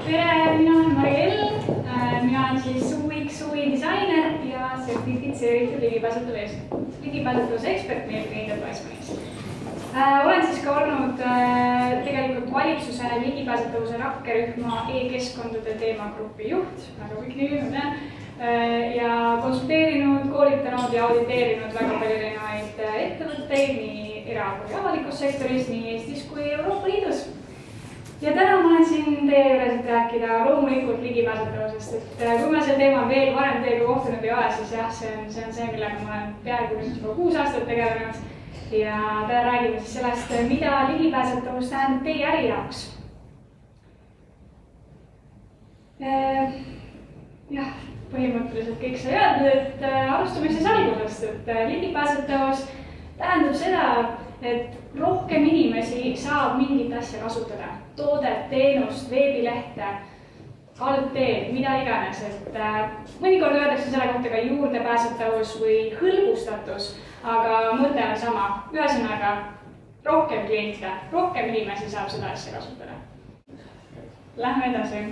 Tere, mina olen Mariel. Mina olen siis UX-UI disainer ja sertifitseeritud ligipääsetavuse ekspert meie Enterprise. Olen siis ka olnud tegelikult valitsuse ligipääsetavuse rakkerühma e-keskkondade teemagrupi juht, nagu kõik nimi ma tean, ja konsulteerinud, koolitanud ja auditeerinud väga palju erinevaid ettevõtteid nii era- kui avalikus sektoris, nii Eestis kui Euroopa Liidus. Ja täna ma olen siin teie juures, et rääkida loomulikult ligipääsetavusest, et kui ma selle teema veel varem teiega kohtunud ei ole, siis jah, see on see, millega ma olen peaaegu 6 aastat tegelenud. Ja täna räägime siis sellest, mida ligipääsetavus tähendab teie äri jaoks. Jah, põhimõtteliselt kõik sai öeldud, et alustame siis algusest, et ligipääsetavus tähendab seda, et rohkem inimesi saab mingit asja kasutada. Toodet, teenust, veebilehte, kaldteed, mida iganes. Et mõnikord öeldakse selle kohta ka juurdepääsetavus või hõlbustatus, aga mõte on sama. Ühesõnaga, rohkem kliente, rohkem inimesi saab seda asja kasutada. Lähme edasi.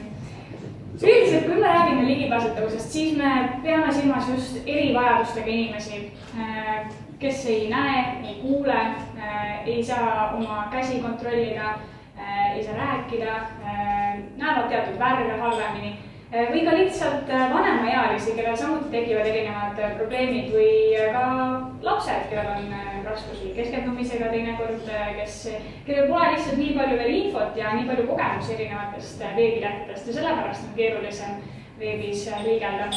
Üldiselt, kui me räägime ligipääsetavusest, siis me peame silmas just erivajadustega inimesi, kes ei näe, ei kuule, ei saa oma käsi kontrollida, ei saa rääkida, näevad teatud värve halvemini või ka lihtsalt vanemaealisi, kellel samuti tekivad erinevad probleemid või ka lapsed, kellel on raskusi keskendumisega teinekord, kellel pole lihtsalt nii palju veel infot ja nii palju kogemusi erinevatest veebilehtedest ja sellepärast on keerulisem veebis liigelda.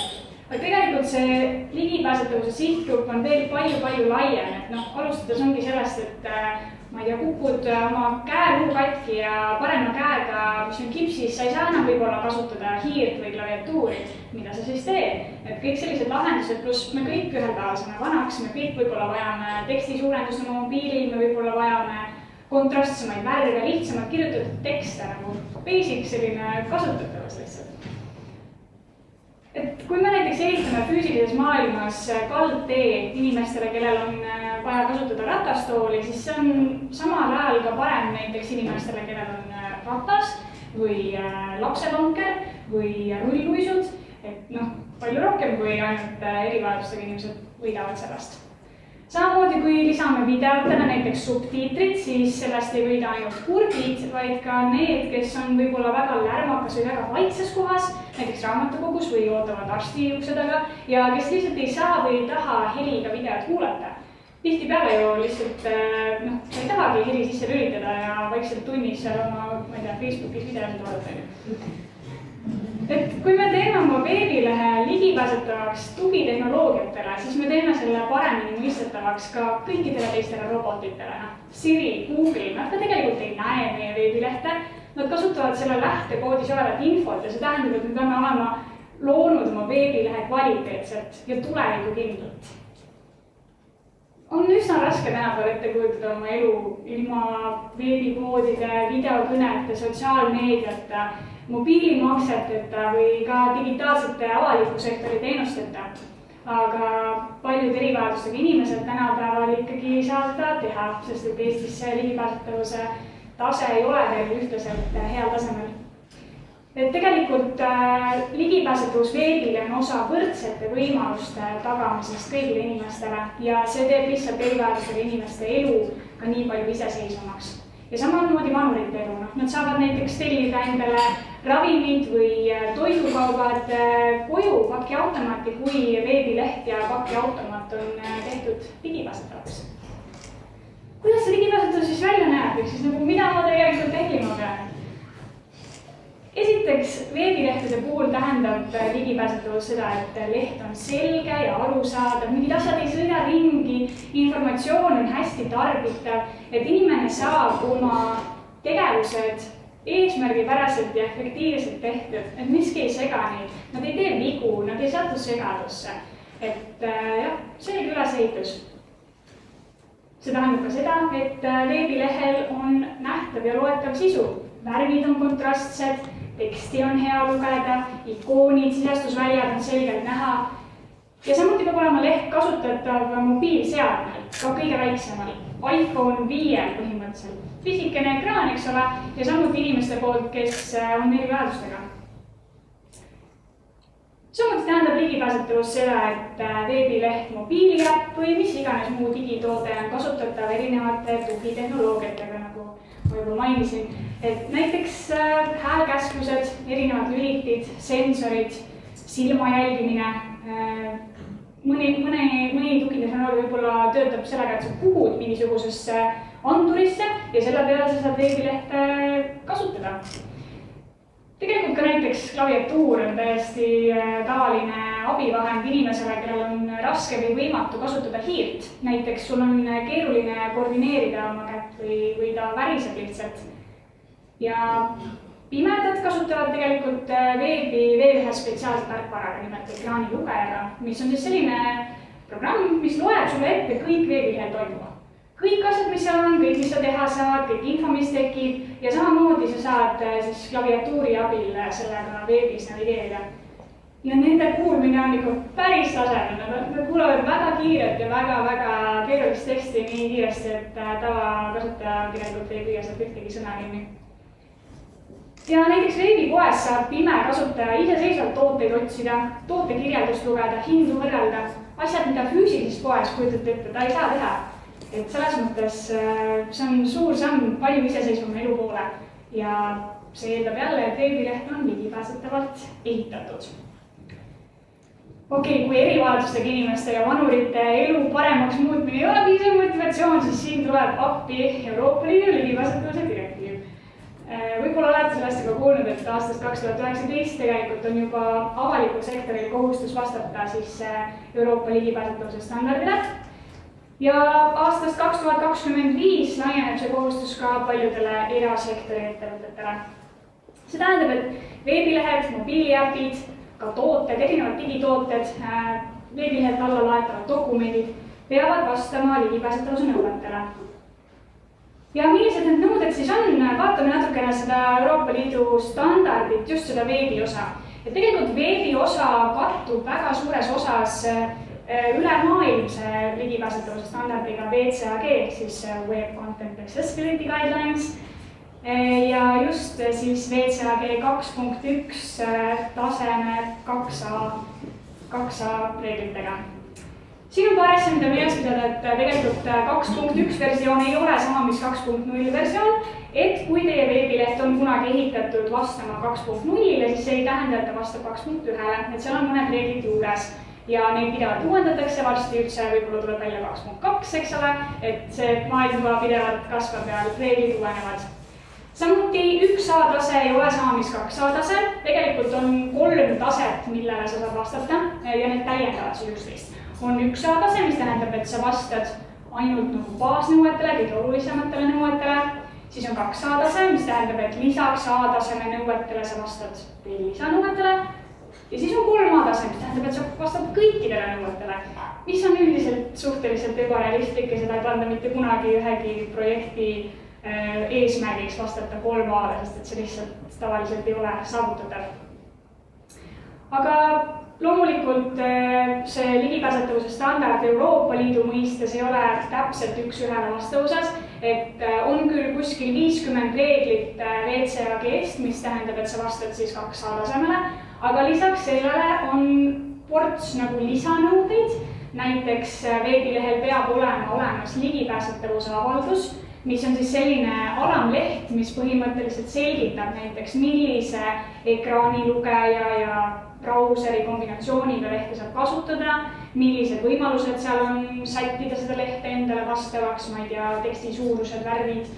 Aga tegelikult see ligipääsetavuse sihtgrupp on veel palju laiem, et alustades ongi sellest, et ma ei tea, kukud oma käeluu katki ja parema käega, mis on kipsis, sa ei saa enam võib-olla kasutada hiirt või klaviatuuri, mida sa siis teed. Et kõik sellised lahendused, pluss me kõik ühel päeval saame vanaks, me kõik võib-olla vajame tekstisuurendust oma mobiilil, me võib-olla vajame kontrastsemaid värve, lihtsamalt kirjutatud tekste nagu basic selline kasutatavus lihtsalt. Et kui me näiteks ehitame füüsilises maailmas kaldtee inimestele, kellel on vaja kasutada ratastooli, siis see on samal ajal ka parem näiteks inimestele, kellel on ratas või lapsevanker või rullluisud. Et palju rohkem kui ainult erivajadustega inimesed võidavad sellest. Samamoodi kui lisame videotele näiteks subtiitrid, siis sellest ei võida ainult kurdid, vaid ka need, kes on võib-olla väga lärmakas või väga vaikses kohas, näiteks raamatukogus või ootavad arsti ukse taga ja kes lihtsalt ei saa või ei taha heliga videot kuulata. Tihtipeale ju lihtsalt sa ei tahagi heli sisse lülitada ja vaikselt tunnis seal oma, ma ei tea, Facebookis videosid vaadata. Et kui me teeme oma veebilehe ligipääsetavaks tugitehnoloogiatele, siis me teeme selle paremini mõistetavaks ka kõikidele teistele robotitele. Siri, Google, nad ka tegelikult ei näe meie veebilehte, nad kasutavad selle lähtekoodis olevat infot ja see tähendab, et me peame olema loonud oma veebilehe kvaliteetselt ja tulevikukindlalt. On üsna raske tänapäeval ette kujutada oma elu ilma veebipoodide, videokõnete, sotsiaalmeediata, mobiilimakseteta või ka digitaalsete avaliku sektori teenusteta. Aga paljud erivajadustega inimesed tänapäeval ikkagi ei saa seda teha, sest et Eestis see ligipääsetavuse tase ei ole veel ühtlaselt heal tasemel. Et tegelikult ligipääsetavus veebile on osa võrdsete võimaluste tagamisest kõigile inimestele ja see teeb lihtsalt erivajadustega inimeste elu ka nii palju iseseisvamaks. Ja samamoodi vanurite elu, nad saavad näiteks tellida endale ravimid või toidukaubad koju pakiautomaati, kui veebileht ja pakiautomaat on tehtud ligipääsetavaks. Kuidas see ligipääsetavus siis välja näeb, siis mida ma tegelikult teklima pean? Esiteks, veebilehtede puhul tähendab ligipääsetavus seda, et leht on selge ja arusaadav, mingid asjad ei sõida ringi, informatsioon on hästi tarbitav, et inimene saab oma tegevused eesmärgipäraselt ja efektiivselt tehtud, et miski ei sega neid, nad ei tee vigu, nad ei satu segadusse. Et jah, selge ülesehitus. See tähendab ka seda, et veebilehel on nähtav ja loetav sisu. Värvid on kontrastsed, teksti on hea lugeda, ikoonid, sisestusväljad on selgelt näha. Ja samuti peab olema leht kasutatav mobiilseadmel, ka kõige väiksemal, iPhone 5 põhimõtteliselt. Pisikene ekraan, eks ole, ja samuti inimeste poolt, kes on erivajadustega. Samuti tähendab ligipääsetavus seda, et veebileht, mobiiliäpp või mis iganes muu digitoode on kasutatav erinevate tugitehnoloogiatega, nagu ma juba mainisin. Et näiteks häälkäsklused, erinevad lülitid, sensorid, silma jälgimine, mõni tugitehnoloogia võib-olla töötab sellega, et sa puhud mingisugusesse andurisse ja selle peale sa saad veebilehte kasutada. Tegelikult ka näiteks klaviatuur on täiesti tavaline abivahend inimesele, kellel on raske või võimatu kasutada hiirt. Näiteks sul on keeruline koordineerida oma kätt või ta väriseb lihtsalt. Ja pimedad kasutavad tegelikult veebi veel ühe spetsiaalse tarkvaraga, nimelt ekraanilugejaga, mis on siis selline programm, mis loeb sulle ette kõik veebilehel toimuva. Kõik asjad, mis seal on, kõik, mis sa teha saad, kõik info, mis tekib ja samamoodi sa saad siis klaviatuuri abil sellega veebis navigeerida. Ja nende kuulmine on ikka päris tasemel, nad kuulevad väga kiirelt ja väga keerulist teksti nii kiiresti, et tavakasutaja tegelikult ei püüa sealt ühtegi sõna kinni. Ja näiteks veebipoes saab pime kasutaja iseseisvalt tooteid otsida, tootekirjeldust lugeda, hindu võrrelda, asjad, mida füüsilises poes kujutate ette, ta ei saa teha. Et selles mõttes see on suur samm palju iseseisvama elu poole ja see eeldab jälle, et veebileht on ligipääsetavalt ehitatud. Okei, kui erivajadustega inimeste ja vanurite elu paremaks muutmine ei ole piisav motivatsioon, siis siin tuleb appi Euroopa Liidu ligipääsetavuse direktiiv. Võib-olla olete sellest juba kuulnud, et aastast 2019 tegelikult on juba avalikul sektoril kohustus vastata siis Euroopa ligipääsetavuse standardile. Ja aastast 2025 laieneb see kohustus ka paljudele erasektori ettevõtetele. See tähendab, et veebilehed, mobiiliäpid, ka tooted, erinevad digitooted, veebilehelt alla laetavad dokumendid peavad vastama ligipääsetavuse nõuetele. Ja millised need nõuded siis on? Vaatame natukene seda Euroopa Liidu standardit, just seda veebiosa. Ja tegelikult veebiosa kattub väga suures osas ülemaailmse ligipääsetavuse standardiga WCAG, siis Web Content Accessibility Guidelines ja just siis WCAG 2.1 taseme 2A reeglitega. Siin on paar asja, mida meeles pidada, et tegelikult 2.1 versioon ei ole sama, mis 2.0 versioon, et kui teie veebileht on kunagi ehitatud vastama 2.0-le, siis see ei tähenda, et ta vastab 2.1-le, et seal on mõned reeglid juures. Ja neid pidevalt uuendatakse, varsti üldse võib-olla tuleb välja 2.2, eks ole, et see maailm juba pidevalt kasvab ja reeglid uuenevad. Samuti 1A tase ei ole sama, mis 2A tase. Tegelikult on 3 taset, millele sa saad vastata ja need täiendavad siis üksteist. On 1A tase, mis tähendab, et sa vastad ainult baasnõuetele, kõige olulisematele nõuetele. Siis on 2A tase, mis tähendab, et lisaks A-taseme nõuetele sa vastad veel lisanõuetele. Ja siis on 3A tase, mis tähendab, et sa vastad kõikidele nõuetele, mis on üldiselt suhteliselt ebarealistlik ja seda ei panda mitte kunagi ühegi projekti eesmärgiks vastata 3A-le, sest et see lihtsalt tavaliselt ei ole saavutatav. Aga loomulikult see ligipääsetavuse standard Euroopa Liidu mõistes ei ole täpselt üks-ühele vastavuses, et on küll kuskil 50 reeglit WCAG-st, mis tähendab, et sa vastad siis 2A tasemele, aga lisaks sellele on ports nagu lisanõudeid, näiteks veebilehel peab olema olemas ligipääsetavuse avaldus, mis on siis selline alamleht, mis põhimõtteliselt selgitab näiteks, millise ekraanilugeja ja brauseri kombinatsiooniga lehte saab kasutada, millised võimalused seal on sättida seda lehte endale vastavaks, ma ei tea, teksti suurused, värvid,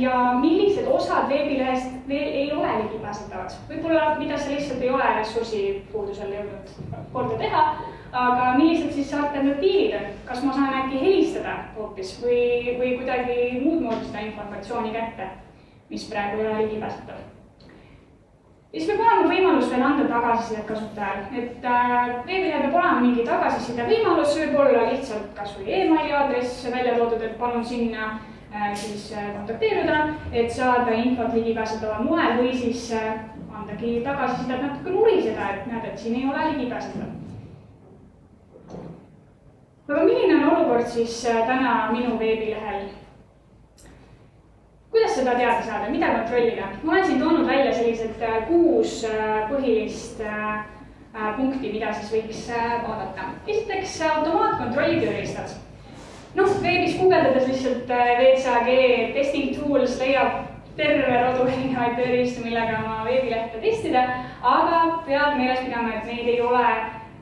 ja millised osad veebilehest veel ei ole ligipääsetavad. Võib-olla, mida see lihtsalt ei ole ressursipuudusel jõudnud korda teha, aga millised siis alternatiivid on? Kas ma saan äkki helistada hoopis või kuidagi muud moodi seda informatsiooni kätte, mis praegu ei ole ligipääsetav? Ja siis peab olema võimalus veel anda tagasisidet kasutajal, et veebilehel peab olema mingi tagasiside võimalus, võib olla lihtsalt kas või emaili aadress välja toodud, et palun sinna siis kontakteeruda, et saada infot ligipääsetaval moel või siis andagi tagasisidet natuke nuriseda, et näed, et siin ei ole ligipääsetav. Aga milline on olukord siis täna minu veebilehel? Kuidas seda teada saada, mida kontrollida? Ma olen siin toonud välja sellised 6 põhilist punkti, mida siis võiks vaadata. Esiteks automaatkontrolli tööriistad. Veebis guugeldades lihtsalt WCAG testing tools leiab terve rodu erinevaid tööriistu, millega oma veebilehte testida, aga peab meeles pidama, et neid ei ole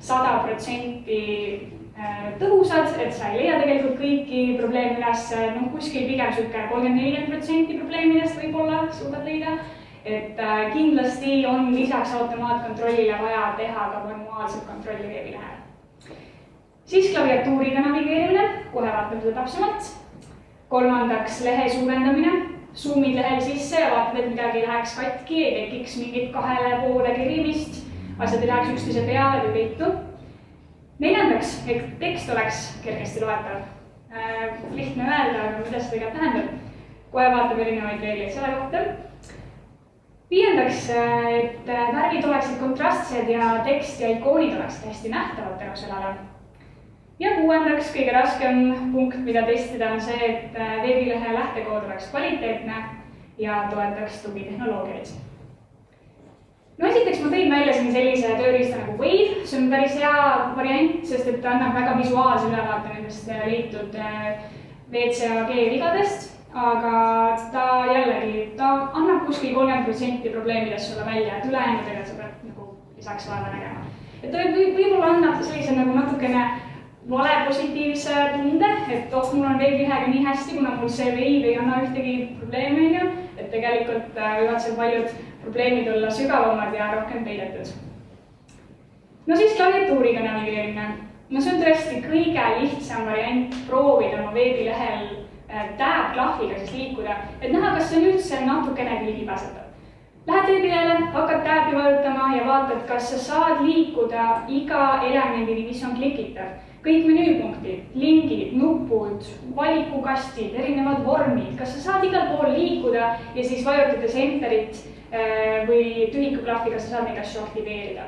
100% tõhusad, et sa ei leia tegelikult kõiki probleeme üles, kuskil pigem siuke 30-40% probleemidest võib-olla suudad leida, et kindlasti on lisaks automaatkontrollile vaja teha ka manuaalset kontrolli veebilehel. Siis klaviatuuriga navigeerimine, kohe vaatame seda täpsemalt. Kolmandaks lehe suurendamine, zoomid lehel sisse ja vaatad, et midagi ei läheks katki, ei tekiks mingit 2 poole kerimist, asjad ei läheks üksteise peale või peitu. Neljandaks, et tekst oleks kergesti loetav. Lihtne öelda, aga mida see tegelikult tähendab? Kohe vaatame erinevaid reegleid selle kohta. Viiendaks, et värvid oleksid kontrastsed ja tekst ja ikoonid oleksid hästi nähtavad tänu sellele. Ja kuuendaks, kõige raskem punkt, mida testida, on see, et veebilehe lähtekood oleks kvaliteetne ja toetaks tugitehnoloogiaid. Esiteks ma tõin välja siin sellise tööriista nagu Wave, see on päris hea variant, sest et ta annab väga visuaalse ülevaate nendest leitud WCAG vigadest, aga ta jällegi, ta annab kuskil 30% probleemidest sulle välja, et ülejäänud sa pead nagu lisaks vaeva nägema. Et ta võib-olla annab sellise nagu natukene vale positiivse tunde, et mul on veebilehega nii hästi, kuna mul see Wave ei anna ühtegi probleemi, et tegelikult võivad seal paljud probleemid olla sügavamad ja rohkem peidetud. Siis klaviatuuriga navigeerimine. See on tõesti kõige lihtsam variant proovida oma veebilehel tab-klahviga siis liikuda, et näha, kas see on üldse natukenegi ligipääsetav. Lähed veebilehele, hakkad tabi vajutama ja vaatad, kas sa saad liikuda iga elemendini, mis on klikitav. Kõik menüüpunktid, lingid, nupud, valikukastid, erinevad vormid, kas sa saad igal pool liikuda ja siis vajutades enterit või tühikuklahviga sa saad neid asju aktiveerida.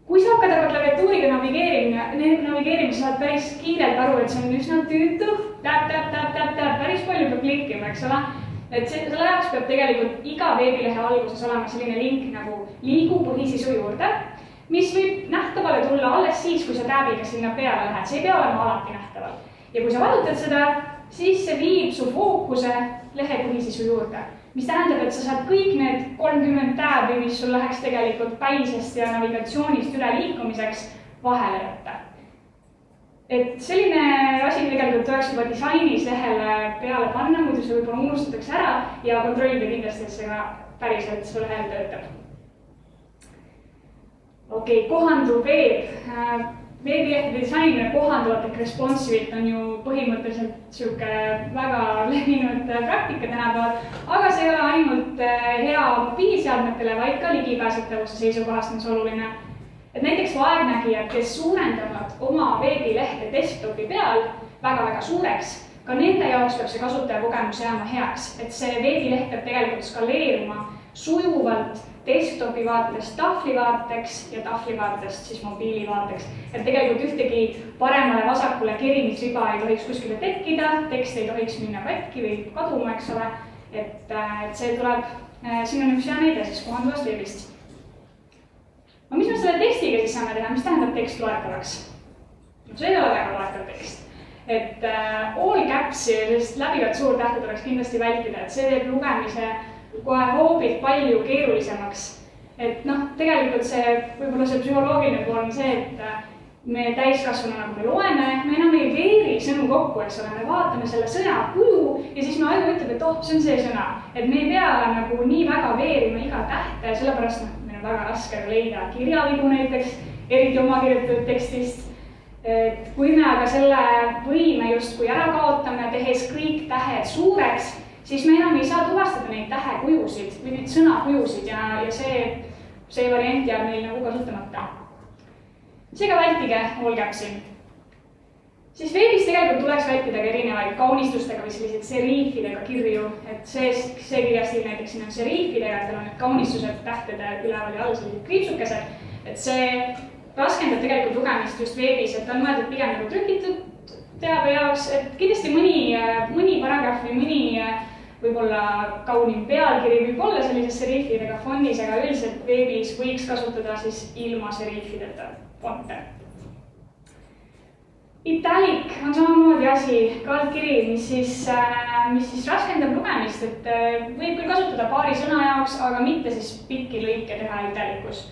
Kui sa hakkad aga klaviatuuriga navigeerima, sa saad päris kiirelt aru, et see on üsna tüütu, päris palju peab klikkima, eks ole. Et selle jaoks peab tegelikult iga veebilehe alguses olema selline link nagu liigu põhisisu juurde, mis võib nähtavale tulla alles siis, kui sa tabiga sinna peale lähed, see ei pea olema alati nähtaval. Ja kui sa vajutad seda, siis see viib su fookuse lehe põhisisu juurde, mis tähendab, et sa saad kõik need 30 tabi, mis sul läheks tegelikult päisest ja navigatsioonist üle liikumiseks, vahele jätta. Et selline asi tegelikult tuleks juba disainis lehele peale panna, muidu see võib-olla unustatakse ära ja kontrollida kindlasti, et see ka päriselt su lehel töötab. Kohanduv veeb. Veebilehtede disainimine kohanduvatega responsive'ilt on ju põhimõtteliselt siuke väga levinud praktika tänapäeval, aga see ei ole ainult hea mobiilseadmetele, vaid ka ligipääsetavuse seisukohast on see oluline. Et näiteks vaegnägijad, kes suurendavad oma veebilehte desktopi peal väga-väga suureks, ka nende jaoks peab see kasutajakogemus jääma heaks, et see veebileht peab tegelikult skaleeruma sujuvalt desktopi vaatest tahvli vaateks ja tahvli vaatest siis mobiili vaateks. Et tegelikult ühtegi paremale-vasakule kerimisriba ei tohiks kuskile tekkida, tekst ei tohiks minna katki või kaduma, eks ole. Et see tuleb, siin on üks hea näide siis kohanduvast veebist. Mis me selle tekstiga siis saame teha, mis tähendab tekst loetavaks? See ei ole väga loetav tekst. Et all caps ja sellist läbivat suurtähted oleks kindlasti vältida, et see teeb lugemise kohe hoobilt palju keerulisemaks. Et tegelikult see, võib-olla see psühholoogiline pool on see, et me täiskasvana nagu me loeme, me enam ei veeri sõnu kokku, eks ole, me vaatame selle sõna kuju ja siis me aju ütleb, et see on see sõna. Et me ei pea nagu nii väga veerima iga tähte, sellepärast meil on väga raske leida kirjavigu näiteks, eriti oma kirjutatud tekstist. Et kui me aga selle võime justkui ära kaotame, tehes kõik tähed suureks, siis me enam ei saa tuvastada neid tähekujusid või neid sõnakujusid ja see variant jääb meil nagu kasutamata. Seega vältige all caps'i. Siis veebis tegelikult tuleks vältida ka erinevaid kaunistustega või selliseid seriifidega kirju, et see kirjastil näiteks siin on seriifidega, et teil on need kaunistused tähtede üleval ja all sellised kriipsukesed, et see raskendab tegelikult lugemist just veebis, et on mõeldud pigem nagu trükitud teabe jaoks, et kindlasti mõni paragrahv või mõni võib-olla kaunim pealkiri võib olla sellise serifidega fondis, aga üldiselt veebis võiks kasutada siis ilma serifideta fonte. Italic on samamoodi asi, kaldkiri, mis siis raskendab lugemist, et võib küll kasutada paari sõna jaoks, aga mitte siis pikki lõike teha italicus.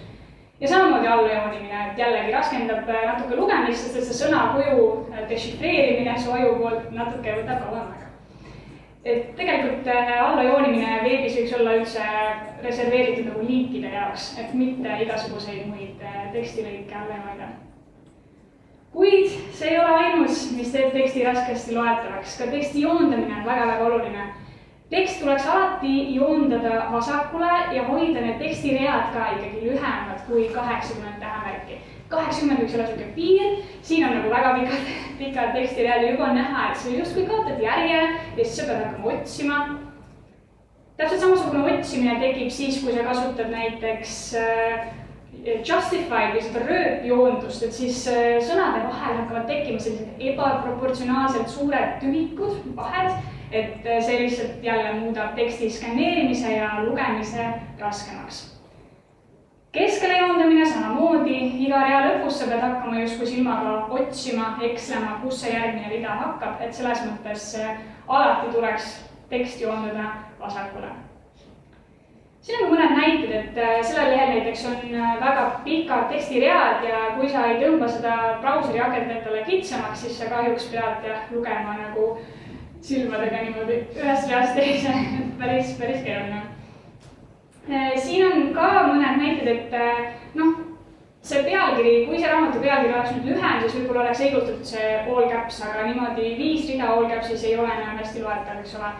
Ja samamoodi allajoonimine, et jällegi raskendab natuke lugemist, sest see sõnakuju dešifreerimine su aju poolt natuke võtab kauem aega. Et tegelikult allajoonimine veebis võiks olla üldse reserveeritud nagu linkide jaoks, et mitte igasuguseid muid tekstilõike alla joonida. Kuid see ei ole ainus, mis teeb teksti raskesti loetavaks, ka teksti joondamine on väga-väga oluline. Tekst tuleks alati joondada vasakule ja hoida need tekstiread ka ikkagi lühemad kui 80 tähemärki. 80 võiks olla selline piir, siin on nagu väga pikad tekstiread ja juba on näha, et sa justkui kaotad järje ja siis sa pead hakkama otsima. Täpselt samasugune otsimine tekib siis, kui sa kasutad näiteks justified või seda rööpjoondust, et siis sõnade vahel hakkavad tekkima sellised ebaproportsionaalselt suured tühikud, vahed, et see lihtsalt jälle muudab teksti skanneerimise ja lugemise raskemaks. Keskele joondamine samamoodi, iga rea lõpus sa pead hakkama justkui silmaga otsima, ekslema, kus see järgmine rida hakkab, et selles mõttes alati tuleks tekst joondada vasakule. Siin on mõned näited, et sellel lehel näiteks on väga pikad tekstiread ja kui sa ei tõmba seda brauseri akent endale kitsamaks, siis sa kahjuks pead lugema nagu silmadega niimoodi ühest reast teise, päris keeruline. Siin on ka mõned näited, et see pealkiri, kui see raamatu pealkiri oleks nüüd lühem, siis võib-olla oleks heilutud see all caps, aga niimoodi 5 rida all capsis ei ole enam hästi loetav, eks ole.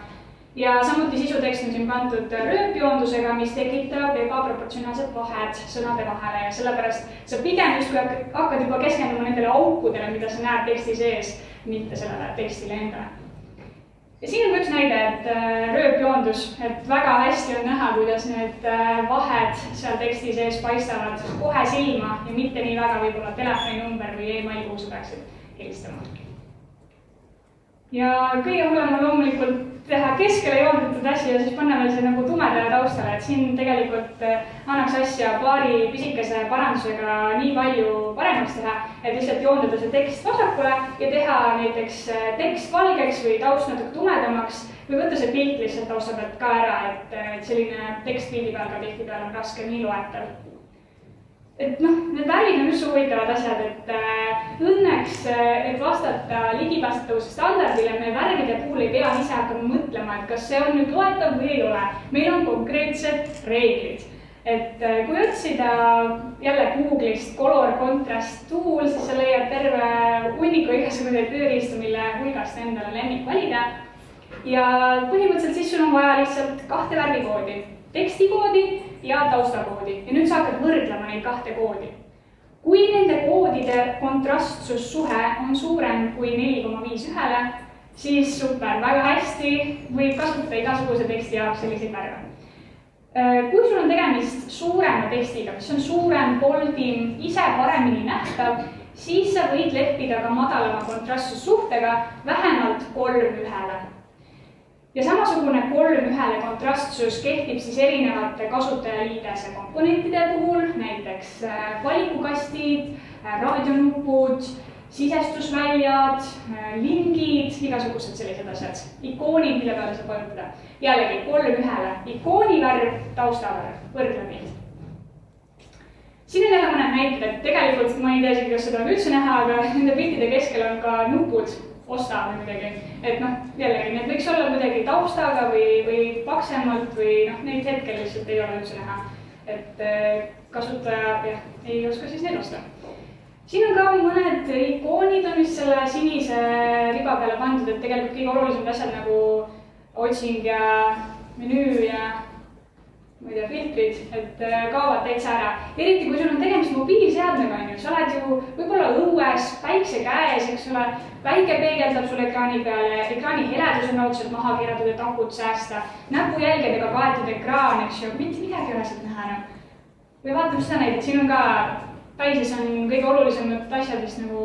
Ja samuti sisutekst on siin kantud rööpjoondusega, mis tekitab ebaproportsionaalsed vahed sõnade vahele ja sellepärast sa pigem justkui hakkad juba keskenduma nendele aukudele, mida sa näed teksti sees, mitte sellele tekstile endale. Ja siin on üks näide, et rööpjoondus, et väga hästi on näha, kuidas need vahed seal teksti sees paistavad kohe silma ja mitte nii väga võib-olla telefoninumber või e-mail, kuhu sa peaksid helistama. Ja kõige hullem on loomulikult teha keskele joondatud asja ja siis panna veel see nagu tumedale taustale, et siin tegelikult annaks asja paari pisikese parandusega nii palju paremaks teha, et lihtsalt joondada see tekst vasakule ja teha näiteks tekst valgeks või taust natuke tumedamaks või võtta see pilt lihtsalt tausta pealt ka ära, et selline tekst pildi peal ka tihtipeale on raske nii loetav. Et need värvid on just huvitavad asjad, et õnneks, et vastata ligipääsetavuse standardile, me värvide puhul ei pea ise hakkama mõtlema, et kas see on nüüd loetav või ei ole. Meil on konkreetsed reeglid. Et kui otsida jälle Google'ist color contrast tool, siis sa leiad terve hunniku igasuguseid tööriistu, mille hulgast endale lemmik valida. Ja põhimõtteliselt siis sul on vaja lihtsalt 2 värvikoodi, tekstikoodi ja taustakoodi. Ja nüüd sa hakkad võrdlema neid 2 koodi. Kui nende koodide kontrastsussuhe on suurem kui 4,5:1, siis super, väga hästi võib kasutada igasuguse teksti jaoks selliseid värve. Kui sul on tegemist suurema tekstiga, mis on suurem, boldim, ise paremini nähtav, siis sa võid leppida ka madalama kontrastsussuhtega vähemalt 3:1. Ja samasugune 3:1 kontrastsus kehtib siis erinevate kasutajaliidese komponentide puhul, näiteks valikukastid, raadionupud, sisestusväljad, lingid, igasugused sellised asjad, ikoonid, mille peale saab vajutada. Jällegi 3:1, ikoonivärv, taustavärv, võrdle neid. Siin on jälle mõned näited, et tegelikult ma ei tea isegi, kas seda on üldse näha, aga nende piltide keskel on ka nupud, osta või midagi, et jällegi, need võiks olla midagi taustaga või paksemalt või neid hetkel lihtsalt ei ole üldse näha, et kasutaja ei oska siis neid osta. Siin on ka mõned ikoonid on vist selle sinise riba peale pandud, et tegelikult kõige olulisemad asjad nagu otsing ja menüü ja filtrid, et kaovad täitsa ära. Eriti kui sul on tegemist mobiilseadmega, sa oled ju võib-olla õues, päikse käes, eks ole, päike peegeldab sul ekraani peale, ekraani heledus on raudselt maha keeratud, et akut säästa, näpujälgedega kaetud ekraan, eks ju, mitte midagi ei ole sealt näha enam. Või vaatame seda näidet, siin on ka siis on kõige olulisemad asjadest nagu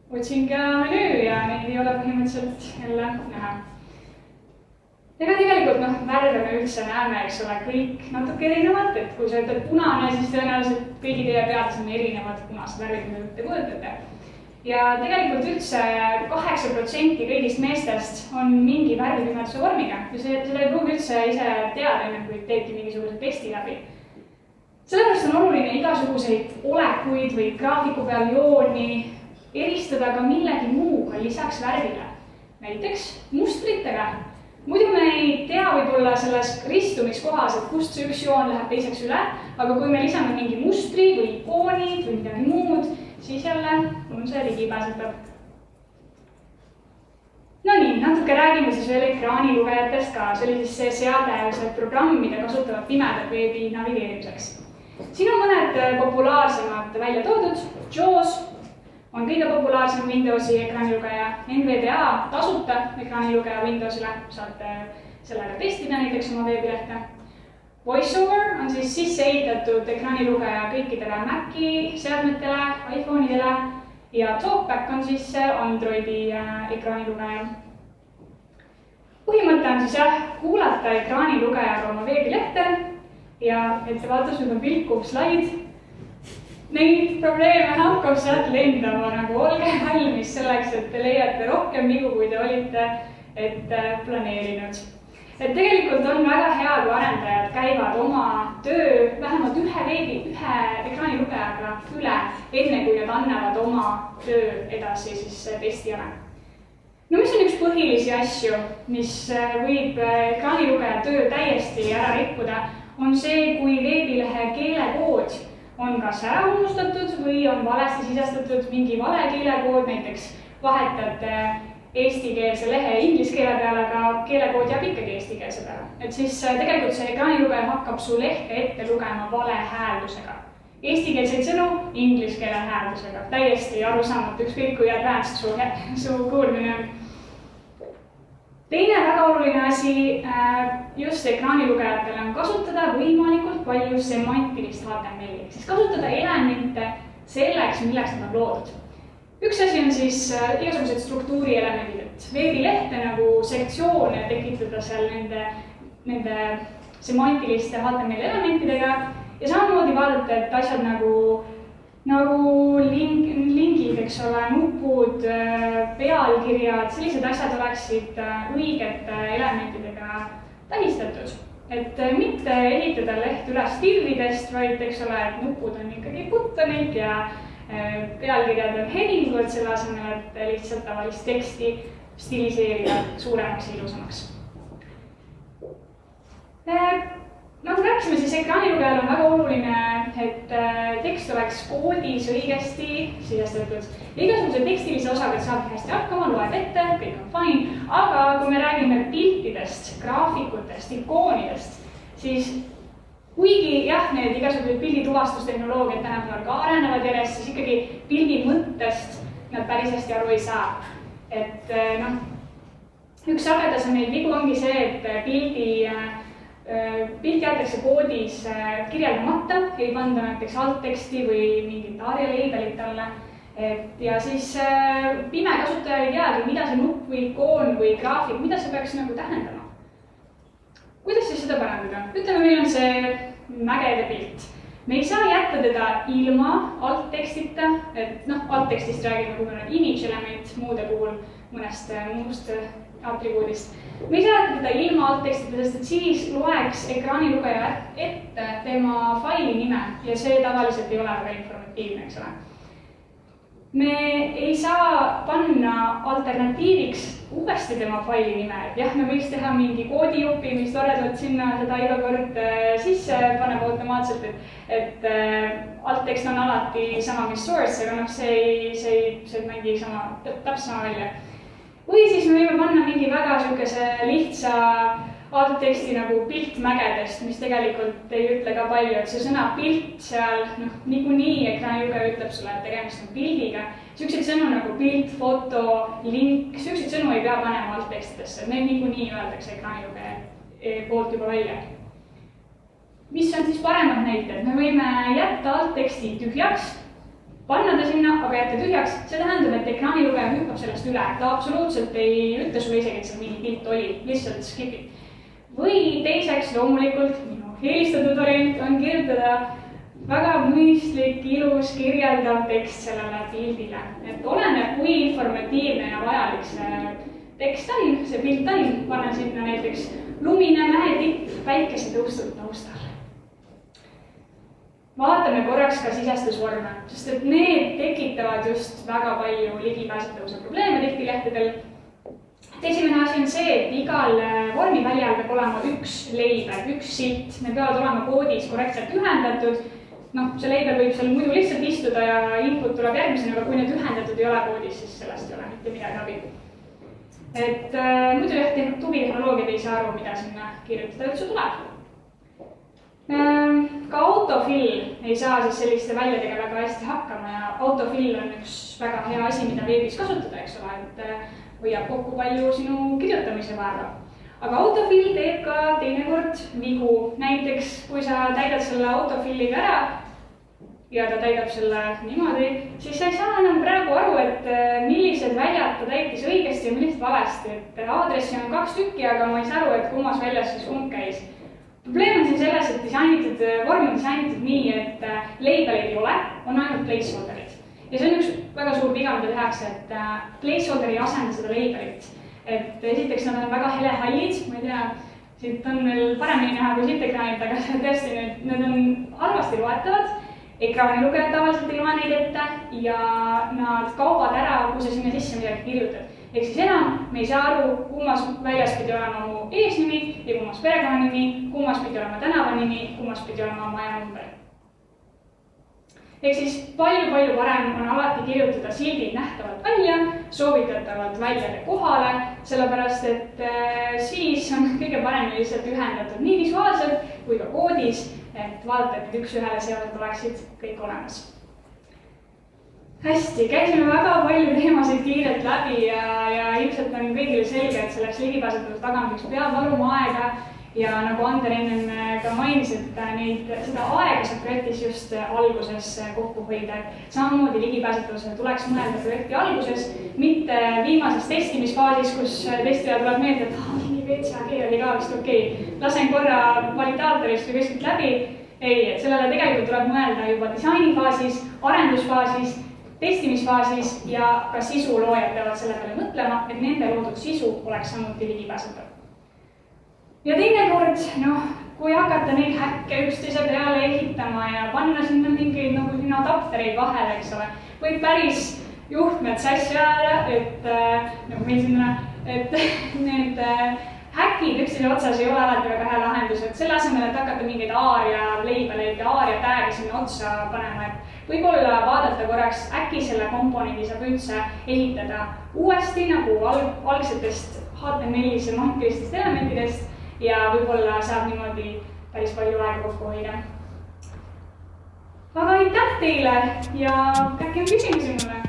otsing ja menüü ja neid ei ole põhimõtteliselt jälle näha. Ega tegelikult värve me üldse näeme, eks ole, kõik natuke erinevad, et kui sa ütled punane, siis tõenäoliselt kõigi teie peades on erinevad punased värvid, mida te kujutate. Ja tegelikult üldse 8% kõigist meestest on mingi värvipimeduse vormiga ja seda ei pruugi üldse ise teada, enne kui teedki mingisuguse testi läbi. Sellepärast on oluline igasuguseid olekuid või graafiku peal jooni eristada ka millegi muuga lisaks värvile, näiteks mustritega. Muidu me ei tea võib-olla selles ristumiskohas, et kust see üks joon läheb teiseks üle, aga kui me lisame mingi mustri või ikoonid või midagi muud, siis jälle on see ligipääsetav. No nii, natuke räägime siis veel ekraanilugejatest ka, see oli siis see seade, see programm, mida kasutavad pimedad veebi navigeerimiseks. Siin on mõned populaarsemad välja toodud, JAWS on kõige populaarsem Windowsi ekraanilugeja, NVDA tasuta ekraanilugeja Windowsile, saate sellega testida näiteks oma veebilehte. VoiceOver on siis sisse ehitatud ekraanilugeja kõikidele Maci seadmetele, iPhone'idele ja TalkBack on siis Androidi ekraanilugeja. Põhimõte on siis kuulata ekraanilugejaga oma veebilehte ja ettevaatus juba pilkuv slaid. Neid probleeme hakkab sealt lendama, nagu olge valmis selleks, et te leiate rohkem vigu, kui te olite ette planeerinud. Et tegelikult on väga hea, kui arendajad käivad oma töö vähemalt ühe ekraanilugejaga üle, enne kui nad annavad oma töö edasi siis testijale. No mis on üks põhilisi asju, mis võib ekraanilugeja töö täiesti ära rikkuda, on see, kui veebilehe keelekood on kas ära unustatud või on valesti sisestatud mingi vale keelekood, näiteks vahetate eestikeelse lehe inglise keele peale, aga keelekood jääb ikkagi eestikeelse peale. Et siis tegelikult see ekraanilugeja hakkab su lehte ette lugema vale hääldusega. Eestikeelseid sõnu inglise keele hääldusega. Täiesti arusaamatu, ükskõik kui advanced su kuulmine on. Teine väga oluline asi just ekraanilugejatele on kasutada võimalikult palju semantilist HTML-i, siis kasutada elemente selleks, milleks nad on loodud. Üks asi on siis igasugused struktuurielemendid, et veebilehte nagu sektsioone tekitada seal nende semantiliste HTML elementidega ja samamoodi vaadata, et asjad nagu lingid, eks ole, nupud, pealkirjad, sellised asjad oleksid õigete elementidega tähistatud. Et mitte ehitada leht üles divvidest, vaid eks ole, et nupud on ikkagi buttonid ja pealkirjad on headingud, selle asemel, et lihtsalt tavalist teksti stiliseerida suuremaks ja ilusamaks. Nagu rääkisime, siis ekraanilugejal on väga oluline, et tekst oleks koodis õigesti sisestatud. Igasuguse tekstilise osaga saab hästi hakkama, loeb ette, kõik on fine, aga kui me räägime piltidest, graafikutest, ikoonidest, siis kuigi jah, need igasugused pildituvastustehnoloogiad tänapäeval ka arenevad järjest, siis ikkagi pildi mõttest nad päris hästi aru ei saa. Et üks sagedaseid vigu ongi see, et pilt jäetakse koodis kirjeldamata, ei panda näiteks altteksti või mingit ARIA-leibelit alla. Ja siis pime kasutaja ei teagi, mida see nupp või ikoon või graafik, mida see peaks nagu tähendama. Kuidas siis seda parandada? Ütleme, meil on see mägede pilt. Me ei saa jätta teda ilma alttekstita, et alttekstist räägime, kui meil on image element muude puhul mõnest muust atribuudist. Me ei saa jätta teda ilma alttekstita, sest et siis loeks ekraanilugeja ette tema faili nime ja see tavaliselt ei ole väga informatiivne, eks ole. Me ei saa panna alternatiiviks uuesti tema faili nime, et jah, me võiks teha mingi koodijupi, mis toredalt sinna seda iga kord sisse paneb automaatselt, et alttekst on alati sama mis source, aga see ei mängi täpselt sama välja. Või siis me võime panna mingi väga lihtsa altteksti nagu pilt mägedest, mis tegelikult ei ütle ka palju, et see sõna pilt seal, niikuinii ekraanilugeja ütleb sulle, et tegemist on pildiga. Selliseid sõnu nagu pilt, foto, link, selliseid sõnu ei pea panema alttekstidesse, need niikuinii öeldakse ekraanilugeja poolt juba välja. mis on siis paremad näited? Me võime jätta altteksti tühjaks, panna ta sinna, aga jätta tühjaks, see tähendab, et ekraanilugeja hüppab sellest üle, ta absoluutselt ei ütle sulle isegi, et seal mingi pilt oli, lihtsalt skipib. Või teiseks loomulikult, minu eelistatud variant on kirjutada väga mõistlik, ilus, kirjeldav tekst sellele pildile. Et oleneb, kui informatiivne ja vajalik see tekst on, see pilt on, panen sinna näiteks lumine mäetipp päikesetõustud taustal. Vaatame korraks ka sisestusvorme, sest et need tekitavad just väga palju ligipääsetavuse probleeme tihti lehtedel. Esimene asi on see, et igal vormiväljal peab olema üks leibel, üks silt, need peavad olema koodis korrektselt ühendatud. See leibel võib seal muidu lihtsalt istuda ja input tuleb järgmisena, aga kui need ühendatud ei ole koodis, siis sellest ei ole mitte midagi abi. Et muidu jah, tubitehnoloogiad ei saa aru, mida sinna kirjutada üldse tuleb. Ka autofill ei saa siis selliste väljadega väga hästi hakkama ja autofill on üks väga hea asi, mida veebis kasutada, eks ole, et hoiab kokku palju sinu kirjutamise vaeva. Aga autofill teeb ka teinekord vigu. Näiteks, kui sa täidad selle autofilliga ära ja ta täidab selle niimoodi, siis sa ei saa enam praegu aru, et millised väljad ta täitis õigesti ja millised valesti. Et aadressi on 2 tükki, aga ma ei saa aru, et kummas väljas siis kumb käis. Probleem on siin selles, et vorm on disainitud nii, et leibeleid ei ole, on ainult placeholderid. Ja see on üks väga suur viga, mida tehakse, et placeholder ei asenda seda leibelit. Et esiteks nad on väga helehallid, ma ei tea, siit on veel paremini näha kui siit ekraanid, aga tõesti need on halvasti loetavad. Ekraanilugejad tavaliselt ei loe neid ette ja nad kaovad ära, kui sa sinna sisse midagi kirjutad. Ehk siis enam me ei saa aru, kummas väljas pidi olema mu eesnimi ja kummas perekonnanimi, kummas pidi olema tänavanimi, kummas pidi olema maja number. Ehk siis palju parem on alati kirjutada sildid nähtavalt välja, soovitatavalt väljade kohale, sellepärast et siis on kõige paremini lihtsalt ühendatud nii visuaalselt kui ka koodis, et vaadata, et üks ühele seosed oleksid kõik olemas. Hästi, käisime väga palju teemasid kiirelt läbi ja ilmselt on kõigile selge, et selleks ligipääsetavuse tagamiseks peab valuma aega ja nagu Ander ennem ka mainis, et seda aega saab projektis just alguses kokku hoida. Samamoodi ligipääsetavusele tuleks mõelda projekti alguses, mitte viimases testimisfaasis, kus testija tuleb meelde, et mingi VCAG oli ka vist okei. Lasen korra validaatorist või kuskilt läbi. Ei, et sellele tegelikult tuleb mõelda juba disainifaasis, arendusfaasis, testimisfaasis ja ka sisuloojad peavad selle peale mõtlema, et nende loodud sisu oleks samuti ligipääsetav. Ja teinekord, kui hakata neid häkke üksteise peale ehitama ja panna sinna mingeid adaptereid vahele, eks ole, võib päris juhtmed sassi ajada, et meil sinna, et need häkid üksteise otsas ei ole alati väga hea lahendus, et selle asemel, et hakata mingeid aaria leibeleid ja aaria tag'e sinna otsa panema, et võib-olla vaadata korraks, äkki selle komponendi saab üldse ehitada uuesti nagu algsetest HTML-i semantilistest elementidest ja võib-olla saab niimoodi päris palju aega kokku hoida. Aga aitäh teile ja äkki on küsimusi mulle?